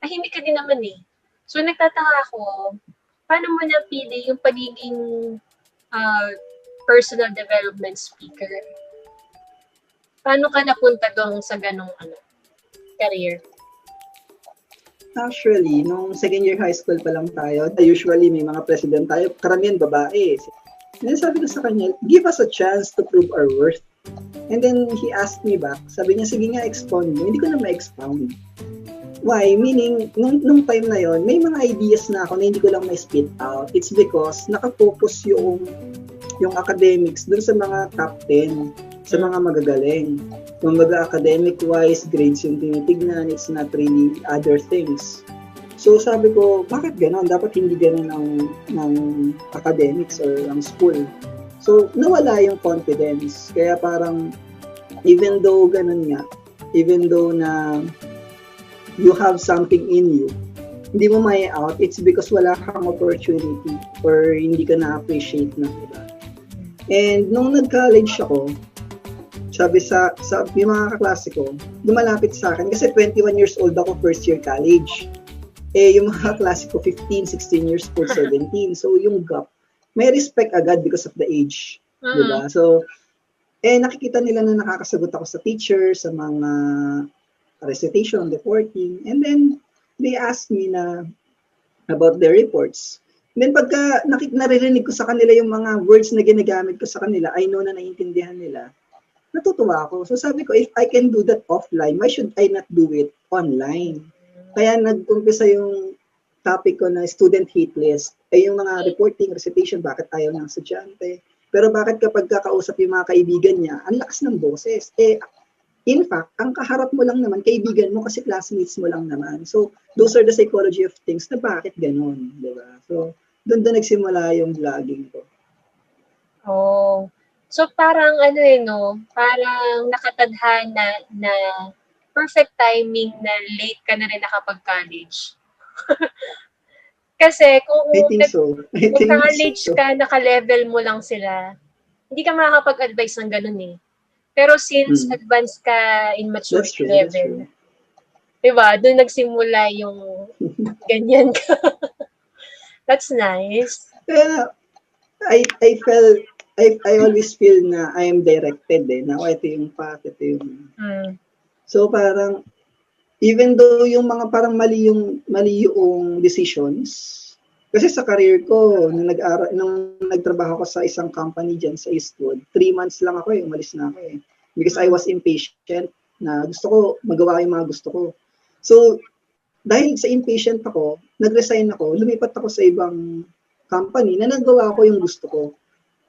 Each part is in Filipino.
tahimik ka din naman eh. So nagtataka ako, paano mo napili yung pagiging personal development speaker? Paano ka napunta doon sa ganong career? Actually, nung second year high school pa lang tayo, usually may mga president tayo, karamihan babae. Then sabi ko sa kanya, give us a chance to prove our worth. And then he asked me back, sabi niya, sige nga, expound mo. Hindi ko na ma-expound. Why? Meaning, nung time na yon, may mga ideas na ako na hindi ko lang ma-spit out. It's because nakafocus yung academics dun sa mga top 10, sa mga magagaling. Kumbaga academic-wise, grades yung tinitignan, it's not really other things. So sabi ko, bakit gano'n? Dapat hindi gano'n ng academics or ang school. So nawala yung confidence. Kaya parang, even though gano'n nga, even though na you have something in you, hindi mo may out, it's because wala kang opportunity or hindi ka na-appreciate ng iba. And nung nag-college ako, sabi sa yung mga kaklase ko, lumalapit sa akin kasi 21 years old ako, first year college. Yung mga kaklase ko 15, 16 years old, 17. So yung gap, may respect agad because of the age. Diba? So, nakikita nila na nakakasagot ako sa teacher, sa mga recitation, reporting, and then they asked me na about their reports. And then pagka naririnig ko sa kanila yung mga words na ginagamit ko sa kanila, I know na naiintindihan nila, natutuwa ako. So sabi ko, if I can do that offline, why should I not do it online? Kaya nag-umpisa yung topic ko na student hate list. Yung mga reporting, recitation, bakit ayaw ng estudyante? Pero bakit kapag kakausap yung mga kaibigan niya, ang lakas ng boses? In fact, ang kaharap mo lang naman, kaibigan mo kasi classmates mo lang naman. So, those are the psychology of things na bakit ganun, di ba? So, doon nagsimula yung vlogging ko. Oh. So, parang parang nakatadhana na perfect timing na late ka na rin nakapag-college. Kasi kung college ka, naka-level mo lang sila, hindi ka makakapag-advise ng ganun eh. Pero since advanced ka in maturity level, diba, doon nagsimula yung ganyan ka. That's nice. I always feel na I am directed na ito yung path, ito yung... So parang, even though yung mga parang mali yung decisions, kasi sa career ko, nung nagtrabaho ko sa isang company dyan sa Eastwood, 3 months lang ako umalis na ako Because I was impatient na gusto ko magawa yung mga gusto ko. So, dahil sa impatient ako, nag-resign ako, lumipat ako sa ibang company na nagawa ko yung gusto ko.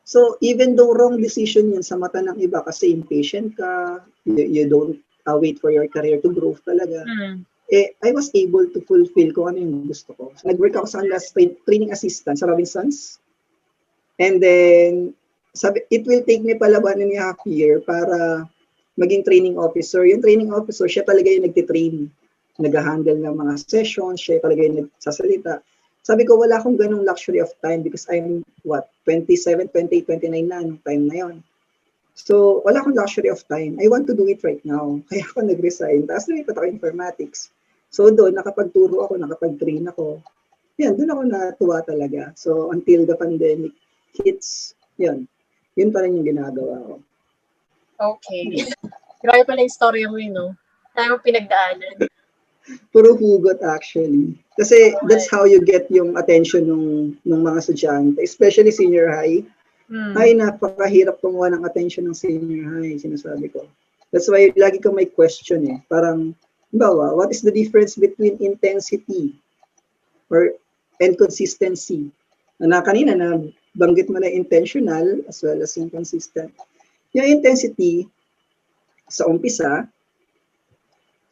So, even though wrong decision yun sa mata ng iba kasi impatient ka, you don't wait for your career to grow talaga. I was able to fulfill kung ano yung gusto ko. So, nag-work ako sa kanila training assistant sa Robinsons. And then, it will take me pala 1.5 year para maging training officer. Yung training officer, siya talaga yung nagtitrain. Nag-handle ng mga sessions, siya talaga yung nagsasalita. Sabi ko, wala akong ganong luxury of time because I'm, 27, 28, 29 na nung time na yon. So, wala akong luxury of time. I want to do it right now. Kaya ako nag-resign. Tapos lumipat ako informatics. So, doon, nakapagturo ako, nakapag-train ako. Yan, doon ako natuwa talaga. So, until the pandemic hits, yun. Yun pa rin yung ginagawa ko. Okay. Grabe pala yung story mo yun, no? Tayo pinagdaanan. Puro hugot actually. Kasi that's how you get yung attention ng mga estudyante, especially senior high. Ay, napakahirap kumuha ng attention ng senior high, sinasabi ko. That's why lagi ko may question Parang, bawa, what is the difference between intensity and consistency? Kanina na banggit mo na intentional as well as inconsistent. Yung intensity, sa umpisa,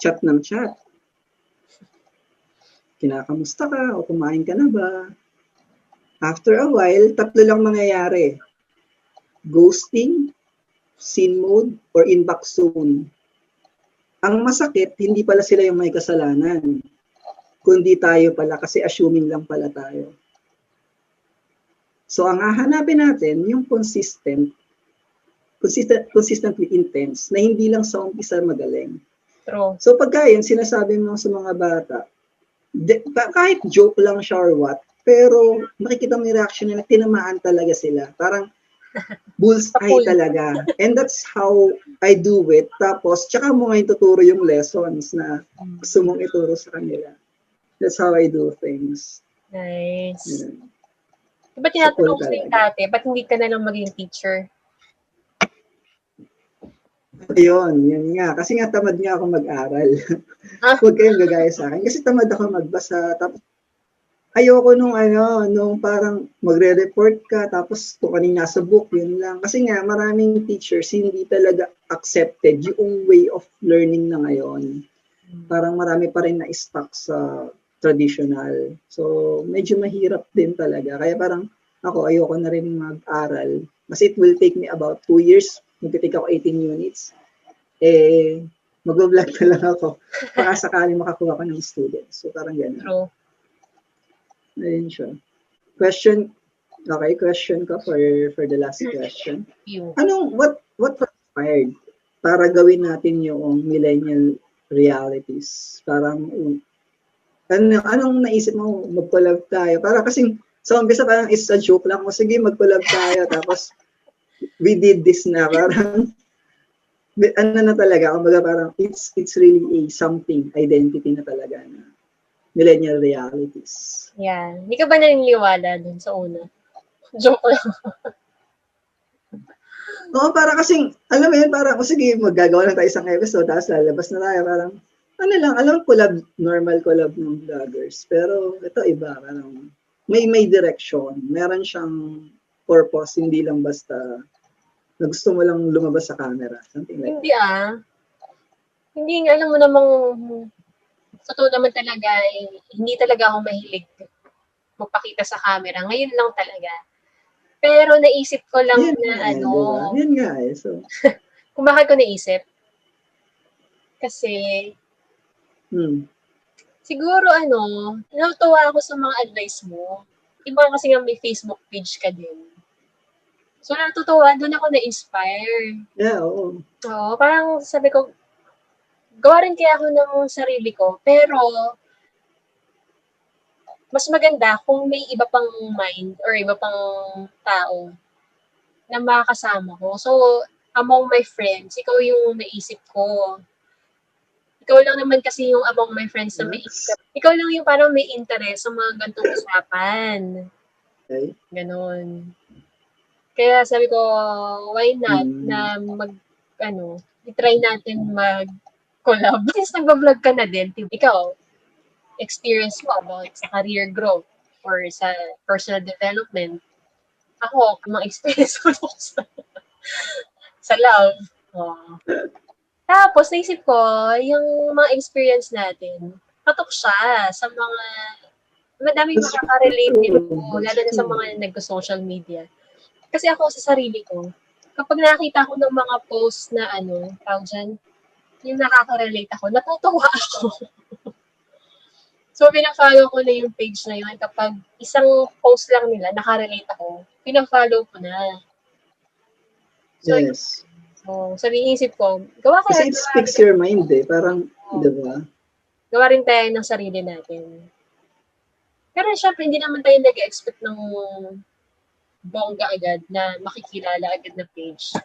chat ng chat. Kinakamusta ka o kumain ka na ba? After a while, 3 lang mangyayari. Ghosting, scene mode, or inbox zone. Ang masakit, hindi pala sila yung may kasalanan. Kundi tayo pala kasi assuming lang pala tayo. So ang hahanapin natin, yung consistently intense, na hindi lang sa umpisa magaling. True. So pagka yun, sinasabi mo sa mga bata, kahit joke lang siya or what, pero makikita mo yung reaction nila, tinamaan talaga sila. Parang bullseye talaga. And that's how I do it. Tapos, tsaka mo ngayon tuturo yung lessons na gusto mong ituro sa kanila. That's how I do things. Nice. Yeah. Diba tinatanong ko sa'yo dati, ba't hindi ka na lang maging teacher? Ayun, yun nga. Kasi nga tamad nga ako mag-aral. Huwag kayong gagaya sa akin. Kasi tamad ako magbasa. Tapos, ayoko nung parang magre-report ka, tapos kung kanina sa book, yun lang. Kasi nga, maraming teachers hindi talaga accepted yung way of learning na ngayon. Parang marami pa rin na-stuck sa traditional. So, medyo mahirap din talaga. Kaya parang ako, ayoko na rin mag-aral. Kasi it will take me about 2 years. Magtitik ako 18 units. Mag-vlog na lang ako. Baka sakaling makakuha ko ng students. So, parang gano'n. True. Ayun siya. Question ko for the last question. What inspired para gawin natin yung millennial realities? Parang, anong naisip mo, mag-collab tayo? Para kasing, sa umpisa parang it's a joke lang. O sige, mag-collab tayo. Tapos, we did this na. Parang, na talaga. Kumbaga parang, it's really something, identity na talaga na millennial realities. Yeah. Hindi ka ba naniniwala dun sa una? Joke lang. Oo, para kasing, alam mo yun, parang, sige, maggagawa lang tayo isang episode, tapos lalabas na tayo, parang, normal collab ng vloggers. Pero, ito iba, parang, may direction. Meron siyang purpose, hindi lang basta, na gusto mo lang lumabas sa camera. Something like that. Hindi nga, alam mo namang, totoo naman talaga, hindi talaga ako mahilig magpakita sa camera. Ngayon lang talaga. Pero naisip ko lang yan na diba? Yan nga eh. So. Kung bakit ko naisip? Kasi, siguro natutuwa ako sa mga advice mo. Iba kasi nga may Facebook page ka din. So natutuwa, doon ako na-inspire. Yeah, oo. Oo, parang sabi ko, gawa rin kaya ako ng sarili ko, pero mas maganda kung may iba pang mind or iba pang tao na makakasama ko. So, among my friends, ikaw yung naisip ko. Ikaw lang naman kasi yung among my friends na may isip. Ikaw lang yung parang may interest sa mga gantong usapan. Okay. Ganon. Kaya sabi ko, why not na i-try natin mag-collab. Since nag-vlog ka na din, ikaw, experience mo about sa career growth or sa personal development. Ako, mga experience ko sa love. Oh. Tapos, naisip ko, yung mga experience natin, patok siya sa mga, madaming makaka-relate din mo, lalo na sa mga nag-social media. Kasi ako sa sarili ko, kapag nakakita ko ng mga posts na tawag dyan, yung nakaka-relate ako, natutuwa ako. So, pina-follow ko na yung page na yun. Kapag isang post lang nila, nakarelate ako, pina-follow ko na. So, yes. So, sabi-isip ko, gawa ko. Kasi it speaks your mind eh. Parang, diba? Gawa rin tayo ng sarili natin. Pero syempre, hindi naman tayo nag-expect ng bongga agad na makikilala agad na page.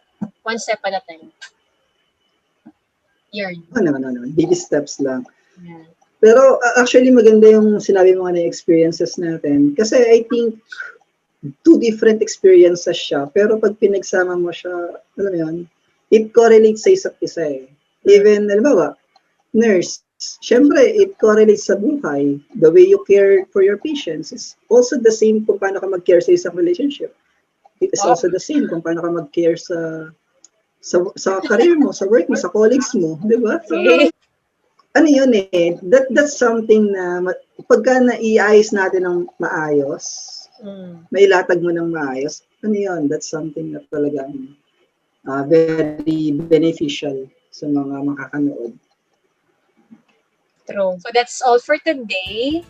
One step at a time. Yun. No. Baby steps lang. Yeah. Pero actually maganda yung sinabi mo na experiences natin. Kasi I think two different experiences siya. Pero pag pinagsama mo siya, alam mo yun, it correlates sa isa't isa eh. Even, halimbawa, nurse, syempre, it correlates sa buhay. The way you care for your patients is also the same kung paano ka mag-care sa isang relationship. It is also the same kung paano ka mag-care sa career mo, sa work mo, sa colleagues mo. Di ba? So, ano yun eh, that's something na pagka naiayos natin ng maayos, mailatag mo ng maayos, ano yun, that's something na talagang very beneficial sa mga makakanood. True. So that's all for today.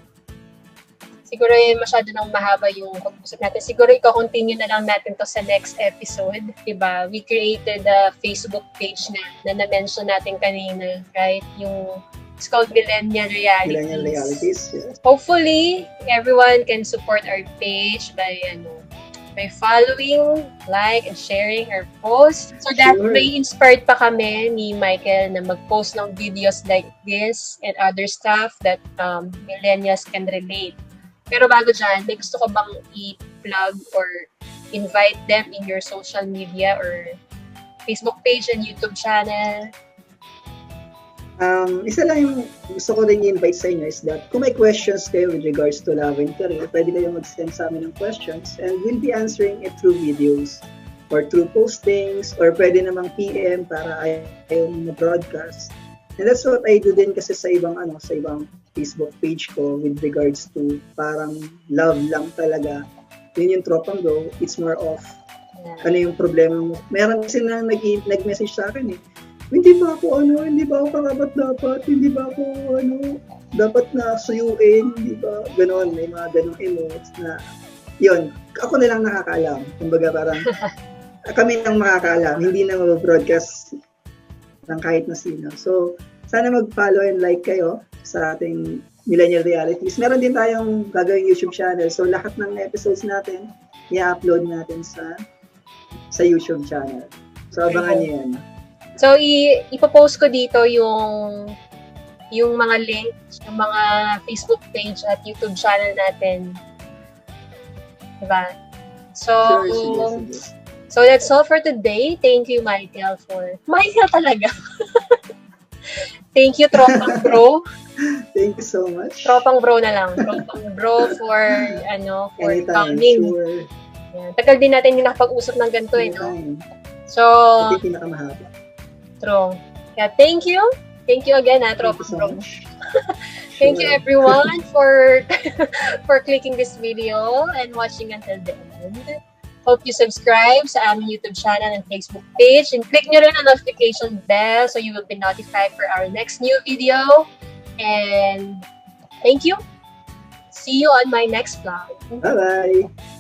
Siguro masyado nang mahaba yung pag-usap natin. Siguro i-continue na lang natin to sa next episode. Diba? We created a Facebook page na na-mention natin kanina, right? Yung It's called Millennial Realities. Millennial Realities, yes. Hopefully, everyone can support our page by following, like, and sharing our posts. So that may inspired pa kami ni Michael na mag-post ng videos like this and other stuff that millennials can relate. Pero bago dyan, may gusto ko bang i-plug or invite them in your social media or Facebook page and YouTube channel? Isa lang yung gusto ko rin i-invite sa inyo is that kung may questions kayo with regards to love and career, pwede kayong mag-send sa amin ng questions and we'll be answering it through videos or through postings or pwede namang PM para ayong ma-broadcast. And that's what I do din kasi sa ibang Facebook page ko with regards to parang love lang talaga. Yun yung Tropang Bro. It's more of ano yung problema mo. Meron kasi na nag-message sa akin hindi ba ako karapat-dapat, hindi ba ako dapat na suyuin, hindi ba? Ganon, may mga ganong emotes na, yun, ako na lang nakakaalam. Kumbaga parang, kami lang makakaalam, hindi na mag-broadcast ng kahit na sino. So, sana mag-follow and like kayo sa ating Millennial Realities. Meron din tayong gagawing YouTube channel. So, lahat ng episodes natin, i-upload natin sa YouTube channel. So, abangan niyo yan. So, ipopost ko dito yung mga links, yung mga Facebook page at YouTube channel natin. Diba? So, so that's all for today. Thank you, Michael, Michael talaga. Thank you, Tropang Bro. Thank you so much. Tropang Bro na lang. Tropang Bro for anytime, coming. Sure. Yan. Tagal din natin yung nakapag-usap ng ganito, no? So, ito yung pinakamahaba. True. Yeah, thank you. Thank you again, Tropang Bro. Thank you everyone for clicking this video and watching until the end. Hope you subscribe sa aming YouTube channel and Facebook page and click nyo rin ang notification bell so you will be notified for our next new video. And thank you. See you on my next vlog. Bye-bye.